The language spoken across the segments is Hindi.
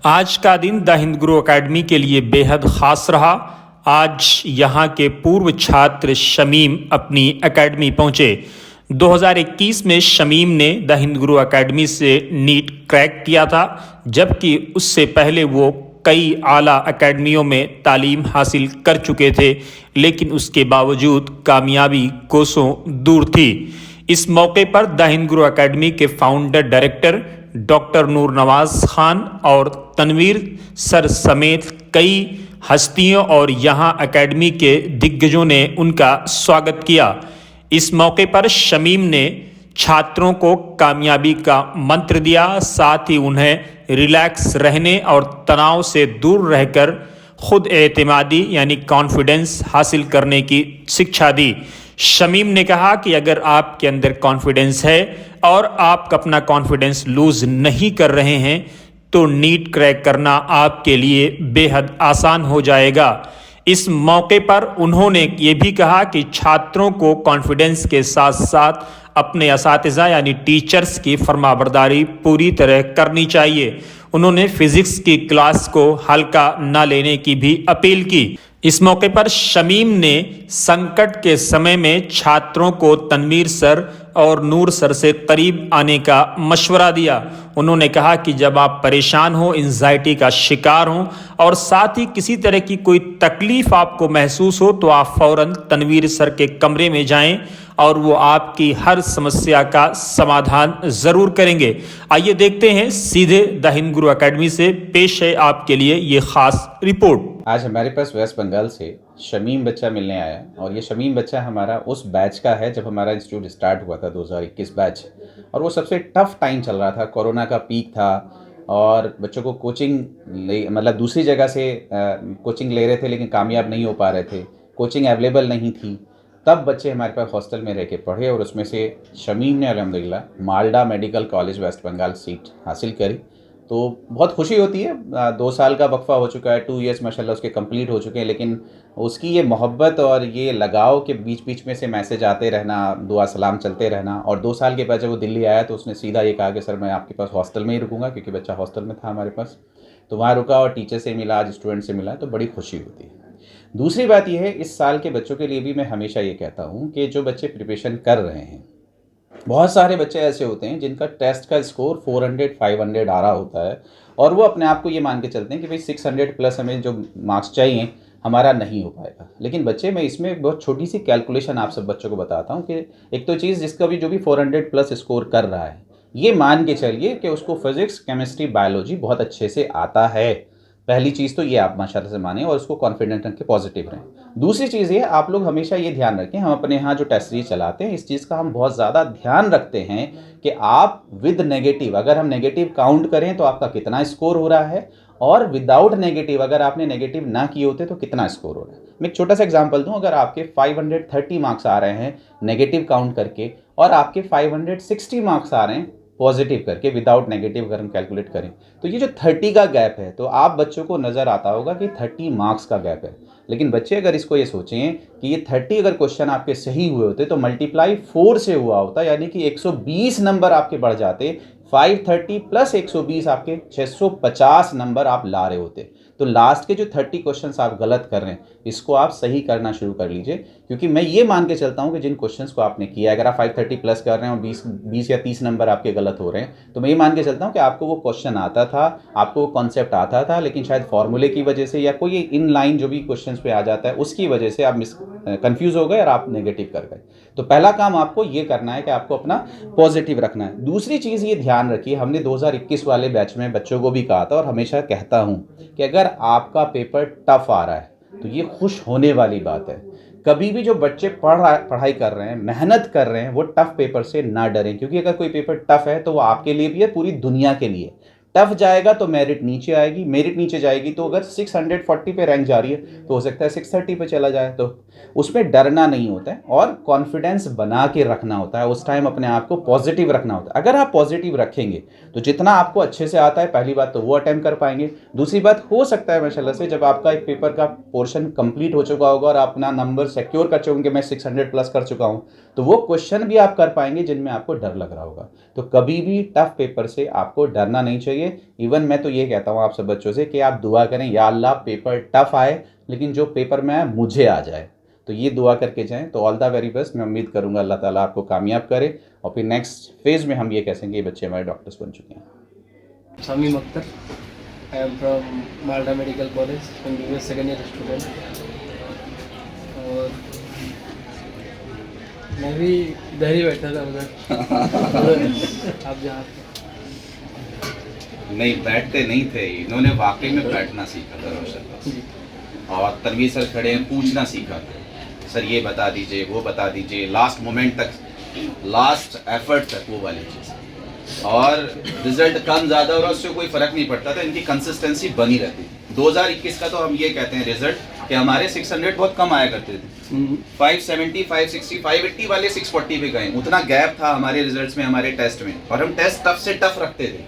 आज का दिन द हिंद गुरु एकेडमी के लिए बेहद ख़ास रहा। आज यहाँ के पूर्व छात्र शमीम अपनी एकेडमी पहुँचे। 2021 में शमीम ने द हिंद गुरु एकेडमी से नीट क्रैक किया था, जबकि उससे पहले वो कई आला एकेडमियों में तालीम हासिल कर चुके थे, लेकिन उसके बावजूद कामयाबी कोसों दूर थी। इस मौके पर द हिंद गुरु एकेडमी के फाउंडर डायरेक्टर डॉक्टर नूर नवाज खान और तनवीर सर समेत कई हस्तियों और यहाँ एकेडमी के दिग्गजों ने उनका स्वागत किया। इस मौके पर शमीम ने छात्रों को कामयाबी का मंत्र दिया, साथ ही उन्हें रिलैक्स रहने और तनाव से दूर रहकर खुद एतमादी यानी कॉन्फिडेंस हासिल करने की शिक्षा दी। शमीम ने कहा कि अगर आपके अंदर कॉन्फिडेंस है और आप अपना कॉन्फिडेंस लूज नहीं कर रहे हैं तो नीट क्रैक करना आपके लिए बेहद आसान हो जाएगा। इस मौके पर उन्होंने ये भी कहा कि छात्रों को कॉन्फिडेंस के साथ साथ अपने असातिज़ा यानी टीचर्स की फरमाबरदारी पूरी तरह करनी चाहिए। उन्होंने फिजिक्स की क्लास को हल्का न लेने की भी अपील की। इस मौके पर शमीम ने संकट के समय में छात्रों को तनवीर सर और नूर सर से करीब आने का मशवरा दिया। उन्होंने कहा कि जब आप परेशान हो, एंजाइटी का शिकार हो और साथ ही किसी तरह की कोई तकलीफ आपको महसूस हो तो आप फौरन तनवीर सर के कमरे में जाएं और वो आपकी हर समस्या का समाधान ज़रूर करेंगे। आइए देखते हैं सीधे द हिंद गुरु एकेडमी से पेश है आपके लिए ये ख़ास रिपोर्ट। आज हमारे पास वेस्ट बंगाल से शमीम बच्चा मिलने आया और ये शमीम बच्चा हमारा उस बैच का है जब हमारा इंस्टीट्यूट स्टार्ट हुआ था 2021 बैच, और वो सबसे टफ टाइम चल रहा था, कोरोना का पीक था और बच्चों को कोचिंग मतलब दूसरी जगह से कोचिंग ले रहे थे लेकिन कामयाब नहीं हो पा रहे थे, कोचिंग अवेलेबल नहीं थी। तब बच्चे हमारे पास हॉस्टल में रह के पढ़े और उसमें से शमीम ने अल्हम्दुलिल्लाह Malda medical college West Bengal seat हासिल करी। तो बहुत खुशी होती है। 2 साल का वक्फा हो चुका है, 2 ईयर्स माशाल्लाह उसके कंप्लीट हो चुके हैं, लेकिन उसकी ये मोहब्बत और ये लगाव के बीच बीच में से मैसेज आते रहना, दुआ सलाम चलते रहना। और 2 साल के बाद जब वो दिल्ली आया तो उसने सीधा ये कहा कि सर मैं आपके पास हॉस्टल में ही रुकूंगा, क्योंकि बच्चा हॉस्टल में था हमारे पास। तो वहाँ रुका और टीचर से मिला, आज स्टूडेंट से मिला, तो बड़ी खुशी होती है। दूसरी बात यह है, इस साल के बच्चों के लिए भी मैं हमेशा ये कहता हूँ कि जो बच्चे प्रिपरेशन कर रहे हैं, बहुत सारे बच्चे ऐसे होते हैं जिनका टेस्ट का स्कोर 400 500 आ रहा होता है और वो अपने आप को ये मान के चलते हैं कि भाई 600 प्लस हमें जो मार्क्स चाहिए हमारा नहीं हो पाएगा। लेकिन बच्चे, मैं इसमें बहुत छोटी सी कैलकुलेशन आप सब बच्चों को बताता हूँ कि एक तो चीज़, जिसका भी जो भी 400 प्लस स्कोर कर रहा है, ये मान के चलिए कि उसको फिजिक्स, केमिस्ट्री, बायोलॉजी बहुत अच्छे से आता है। पहली चीज़ तो ये आप माशाल्लाह से माने और उसको कॉन्फिडेंट रख के पॉजिटिव रहें। दूसरी चीज़ ये, आप लोग हमेशा ये ध्यान रखें, हम अपने यहाँ जो टेस्ट सीरीज चलाते हैं इस चीज़ का हम बहुत ज़्यादा ध्यान रखते हैं कि आप विद नेगेटिव, अगर हम नेगेटिव काउंट करें तो आपका कितना स्कोर हो रहा है, और विदाउट नेगेटिव, अगर आपने नेगेटिव ना किए होते तो कितना स्कोर हो रहा है। मैं एक छोटा सा एग्जांपल दूं, अगर आपके 530 मार्क्स आ रहे हैं नेगेटिव काउंट करके और आपके 560 मार्क्स आ रहे हैं पॉजिटिव करके, विदाउट नेगेटिव अगर हम कैलकुलेट करें, तो ये जो 30 का गैप है, तो आप बच्चों को नज़र आता होगा कि 30 मार्क्स का गैप है। लेकिन बच्चे अगर इसको ये सोचें कि ये 30 अगर क्वेश्चन आपके सही हुए होते तो मल्टीप्लाई 4 से हुआ होता, यानी कि 120 नंबर आपके बढ़ जाते। 530 प्लस 120 आपके 650 नंबर आप ला रहे होते। तो लास्ट के जो 30 क्वेश्चंस आप गलत कर रहे हैं, इसको आप सही करना शुरू कर लीजिए, क्योंकि मैं ये मान के चलता हूँ कि जिन क्वेश्चंस को आपने किया, अगर आप 530 प्लस कर रहे हैं और 20 या 30 नंबर आपके गलत हो रहे हैं, तो मैं ये मान के चलता हूँ कि आपको वो क्वेश्चन आता था, आपको वो कॉन्सेप्ट आता था, लेकिन शायद फॉर्मूले की वजह से या कोई इन लाइन जो भी क्वेश्चन पे आ जाता है उसकी वजह से आप कन्फ्यूज़ हो गए और आप नेगेटिव कर गए। तो पहला काम आपको ये करना है कि आपको अपना पॉजिटिव रखना है। दूसरी चीज़ ये ध्यान रखिए, हमने 2021 वाले बैच में बच्चों को भी कहा था और हमेशा कहता हूँ कि अगर आपका पेपर टफ आ रहा है तो ये खुश होने वाली बात है। कभी भी जो बच्चे पढ़ाई कर रहे हैं, मेहनत कर रहे हैं, वो टफ पेपर से ना डरें, क्योंकि अगर कोई पेपर टफ है तो वो आपके लिए भी है, पूरी दुनिया के लिए। टफ जाएगा तो मेरिट नीचे आएगी, मेरिट नीचे जाएगी तो अगर 640 पे रैंक जा रही है तो हो सकता है 630 पे चला जाए। तो उसमें डरना नहीं होता है और कॉन्फिडेंस बना के रखना होता है, उस टाइम अपने आप को पॉजिटिव रखना होता है। अगर आप पॉजिटिव रखेंगे तो जितना आपको अच्छे से आता है, पहली बात तो वो अटेम्प्ट कर पाएंगे। दूसरी बात, हो सकता है माशाल्लाह से जब आपका एक पेपर का पोर्शन कंप्लीट हो चुका होगा और आप अपना नंबर सिक्योर कर चुके होंगे, मैं 600 प्लस कर चुका हूँ, तो वो क्वेश्चन भी आप कर पाएंगे जिनमें आपको डर लग रहा होगा। तो कभी भी टफ पेपर से आपको डरना नहीं चाहिए। चाहिए। इवन मैं तो ये कहता हूँ आप सब बच्चों से कि आप दुआ करें, या अल्लाह पेपर टफ आए लेकिन जो पेपर में आए मुझे आ जाए, तो ये दुआ करके जाएं। तो ऑल द वेरी बेस्ट। मैं उम्मीद करूँगा अल्लाह ताला आपको कामयाब करे और फिर नेक्स्ट फेज़ में हम ये कह सकें कि ये बच्चे हमारे डॉक्टर्स बन चुके हैं। Shamim Akhtar, I am from Malta medical college, MBBS second year student. और मैं भी इधर ही बैठा था उधर आप जहाँ नहीं बैठते नहीं थे, इन्होंने वाकई में बैठना सीखा था रोशन, जी। और तनवीर सर खड़े हैं, पूछना सीखा। सर ये बता दीजिए, वो बता दीजिए, लास्ट मोमेंट तक, लास्ट एफर्ट तक वो वाली चीज़। और रिजल्ट कम ज़्यादा हो रहा उससे कोई फ़र्क नहीं पड़ता था, इनकी कंसिस्टेंसी बनी रहती। 2021 का तो हम ये कहते हैं रिजल्ट कि हमारे 600 बहुत कम आया करते थे, 570, 560, 580 वाले 640 पे गए। उतना गैप था हमारे रिजल्ट्स में, हमारे टेस्ट में, और हम टेस्ट टफ से टफ रखते थे।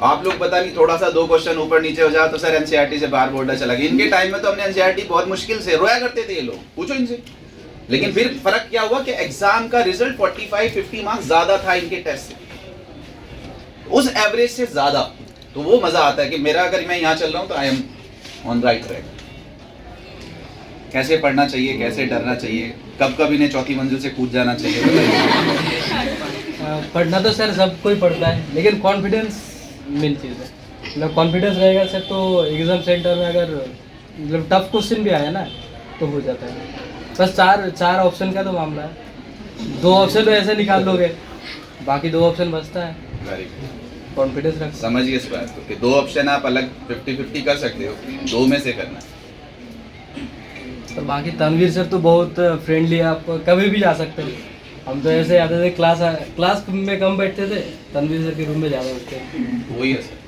आप लोग पता नहीं थोड़ा सा 2 क्वेश्चन ऊपर नीचे हो जाए तो सर एनसीईआरटी से बाहर बोर्डर चला गया। इनके टाइम में तो हमने एनसीईआरटी बहुत मुश्किल से रोया करते थे ये लोग, पूछो इनसे। लेकिन फिर फर्क क्या हुआ कि एग्जाम का रिजल्ट 45-50 मार्क्स ज्यादा था इनके टेस्ट से, उस एवरेज से ज्यादा। तो वो मजा आता है कि मेरा अगर मैं यहाँ चल रहा हूँ तो I am on right track. कैसे पढ़ना चाहिए, कैसे डरना चाहिए, कब कब इन्हें चौथी मंजिल से कूद जाना चाहिए, पढ़ना तो सर सब कोई पढ़ता है, लेकिन कॉन्फिडेंस मेन चीज़ है। मतलब कॉन्फिडेंस रहेगा सर तो एग्ज़ाम सेंटर में अगर मतलब टफ क्वेश्चन भी आया ना तो हो जाता है। बस चार ऑप्शन का तो मामला है, 2 ऑप्शन तो ऐसे निकाल लोगे, बाकी 2 ऑप्शन बचता है। Very good. कॉन्फिडेंस रख समझिए इस बात को कि 2 ऑप्शन आप अलग 50-50 कर सकते हो, 2 में से करना। तो बाकी तनवीर सर तो बहुत फ्रेंडली है, आप कभी भी जा सकते हो। हम तो ऐसे आते थे, क्लास में कम बैठते थे, तनवीर सर के रूम में ज़्यादा बैठते थे। वही है सर।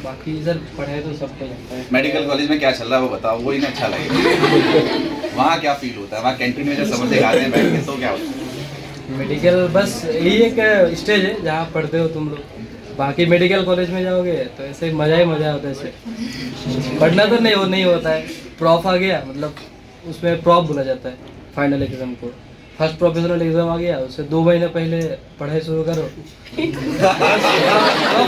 बाकी सर पढ़ाई तो सबको लगता है। मेडिकल कॉलेज में क्या चल रहा है वो बताओ, वो इन्हें अच्छा लगेगा। वहाँ क्या फील होता है, वहाँ कैंटीन में जब समोसे खाते हैं बैठ के तो क्या होता है? मेडिकल बस यही एक स्टेज है जहाँ पढ़ते हो तुम लोग। बाकी मेडिकल कॉलेज में जाओगे तो ऐसे मज़ा ही मज़ा होता है। ऐसे पढ़ना तो नहीं होता है। प्रॉफ आ गया, मतलब उसमें प्रॉफ बोला जाता है फाइनल एग्ज़ाम को। फर्स्ट प्रोफेशनल एग्ज़ाम आ गया, उससे 2 महीने पहले पढ़ाई शुरू करो।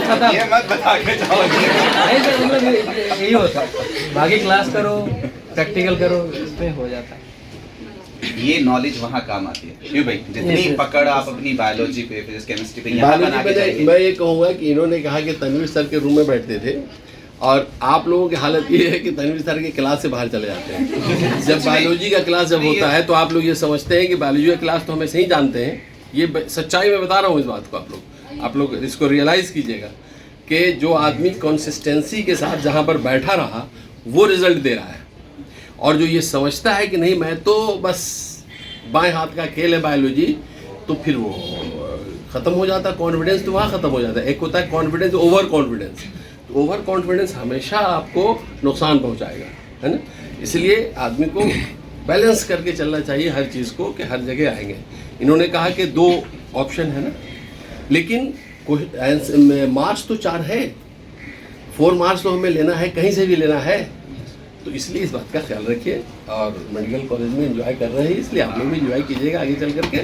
खत्म। ये मत बता के जाओ। नहीं सर, मतलब यही होता है। बाकी क्लास करो, प्रैक्टिकल करो, इसमें हो जाता है। ये नॉलेज वहाँ काम आती है क्यों भाई? जितनी पकड़ आप अपनी बायोलॉजी पे, फिजिक्स, केमिस्ट्री पे यहाँ बना के जाएंगे। मैं ये कहूँगा कि इन्होंने कहा कि तनवीर सर के रूम में बैठते थे, और आप लोगों की हालत ये है कि तनवीर सर के क्लास से बाहर चले जाते हैं। जब बायोलॉजी का क्लास जब होता है तो आप लोग ये समझते हैं कि बायोलॉजी का क्लास तो हमें सही जानते हैं। ये सच्चाई में बता रहा हूँ इस बात को, आप लोग इसको रियलाइज़ कीजिएगा कि जो आदमी कंसिस्टेंसी के साथ जहाँ पर बैठा रहा वो रिजल्ट दे रहा है, और जो ये समझता है कि नहीं मैं तो बस बाएं हाथ का खेल है बायोलॉजी, तो फिर वो ख़त्म हो जाता है। कॉन्फिडेंस तो वहाँ ख़त्म हो जाता है। एक होता है कॉन्फिडेंस, ओवर कॉन्फिडेंस। तो ओवर कॉन्फिडेंस हमेशा आपको नुकसान पहुँचाएगा, है ना। इसलिए आदमी को बैलेंस करके चलना चाहिए हर चीज़ को, कि हर जगह आएंगे। इन्होंने कहा कि 2 ऑप्शन है ना, लेकिन मार्क्स तो 4 है, 4 मार्क्स तो हमें लेना है, कहीं से भी लेना है। तो इसलिए इस बात का ख्याल रखिए, और मेडिकल कॉलेज में एंजॉय कर रहे हैं, इसलिए आप लोग भी एंजॉय कीजिएगा आगे चल करके।